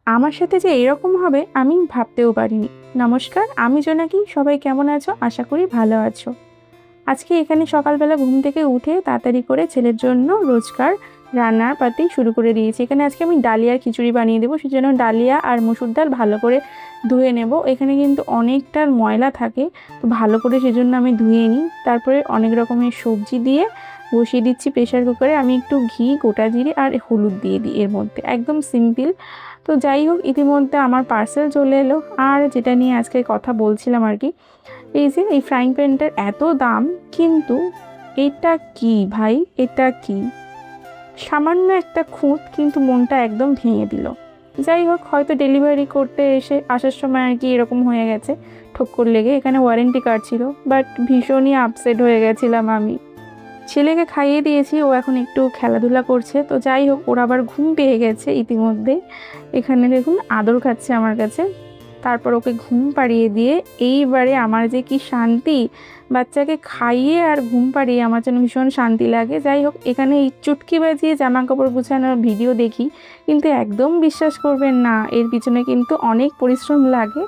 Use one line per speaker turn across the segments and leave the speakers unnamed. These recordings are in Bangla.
আমার সাথে যে এরকম হবে আমি ভাবতেও পারিনি। নমস্কার, আমি জোনাকি। সবাই কেমন আছো? আশা করি ভালো আছো। আজকে এখানে সকালবেলা ঘুম থেকে উঠে তাড়াতাড়ি করে ছেলের জন্য রোজকার রান্নার পাতি শুরু করে দিয়েছি। এখানে আজকে আমি ডালিয়ার খিচুড়ি বানিয়ে দেবো, সেজন্য ডালিয়া আর মসুর ডাল ভালো করে ধুয়ে নেব। এখানে কিন্তু অনেকটা ময়লা থাকে, তো ভালো করে সেজন্য আমি ধুয়ে নিই। তারপরে অনেক রকমের সবজি দিয়ে বসিয়ে দিচ্ছি প্রেশার কুকারে। আমি একটু ঘি, গোটা জিরে আর হলুদ দিয়ে দিই এর মধ্যে, একদম সিম্পল। তো যাই হোক, ইতিমধ্যে আমার পার্সেল চলে এলো। আর যেটা নিয়ে আজকে কথা বলছিলাম আর কি, এই যে এই ফ্রাইং প্যানটার এত দাম, কিন্তু এটা কি ভাই, এটা কি? সামান্য একটা খুঁত কিন্তু মনটা একদম ভেঙে দিল। যাই হোক, হয়তো ডেলিভারি করতে আসার সময় আর কি এরকম হয়ে গেছে, ঠক্কর লেগে। এখানে ওয়ারেন্টি কার্ড ছিল, বাট ভীষণই আপসেট হয়ে গেছিলাম আমি। ছেলেকে খাইয়ে দিয়েছি, ও এখন একটু খেলাধুলা করছে। তো যাই হোক, ওর আবার ঘুম পেয়ে গেছে ইতিমধ্যেই। এখানে দেখুন আদর খাচ্ছে আমার কাছে। তারপর ওকে ঘুম পাড়িয়ে দিয়ে এইবারে আমার যে কি শান্তি, বাচ্চাকে খাইয়ে আর ঘুম পাড়িয়ে আমার যেন ভীষণ শান্তি লাগে। যাই হোক, এখানে এই চুটকি বাজিয়ে জামা কাপড় গুছানোর ভিডিও দেখি, কিন্তু একদম বিশ্বাস করবেন না, এর পিছনে কিন্তু অনেক পরিশ্রম লাগে।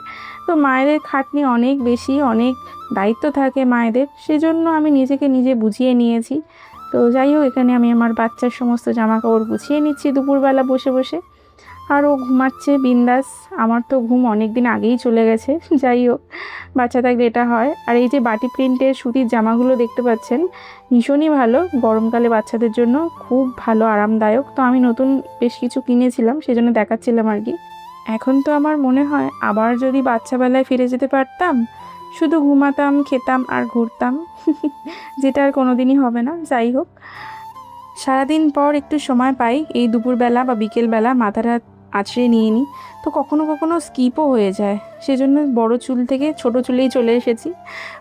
তো মায়েদের খাটনি অনেক বেশি, অনেক দায়িত্ব থাকে মায়েদের, সেজন্য আমি নিজেকে নিজে বুঝিয়ে নিয়েছি। তো যাই হোক, এখানে আমি আমার বাচ্চার সমস্ত জামা কাপড় গুছিয়ে নিচ্ছি দুপুরবেলা বসে বসে। আর ও ঘুমাচ্ছে বিন্দাস। আমার তো ঘুম অনেক দিন আগেই চলে গেছে। যাই হোক, বাচ্চা থাকলে এটা হয়। আর এই যে বাটি প্রিন্টের সুতির জামাগুলো দেখতে পাচ্ছেন, ভীষণই ভালো, গরমকালে বাচ্চাদের জন্য খুব ভালো, আরামদায়ক। তো আমি নতুন বেশ কিছু কিনেছিলাম, সেজন্য দেখাচ্ছিলাম আর কি। এখন তো আমার মনে হয় আবার যদি বাচ্চাবেলায় ফিরে যেতে পারতাম, শুধু ঘুমাতাম, খেতাম আর ঘুরতাম, যেটা আর কোনোদিনই হবে না। যাই হোক, সারাদিন পর একটু সময় পাই এই দুপুরবেলা বা বিকেলবেলা মাথাটা আছড়ে নিয়ে নিই। তো কখনো কখনো স্কিপও হয়ে যায়, সেজন্য বড় চুল থেকে ছোট চুলেই চলে এসেছি,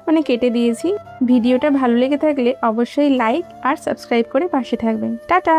মানে কেটে দিয়েছি। ভিডিওটা ভালো লেগে থাকলে অবশ্যই লাইক আর সাবস্ক্রাইব করে পাশে থাকবেন। টাটা।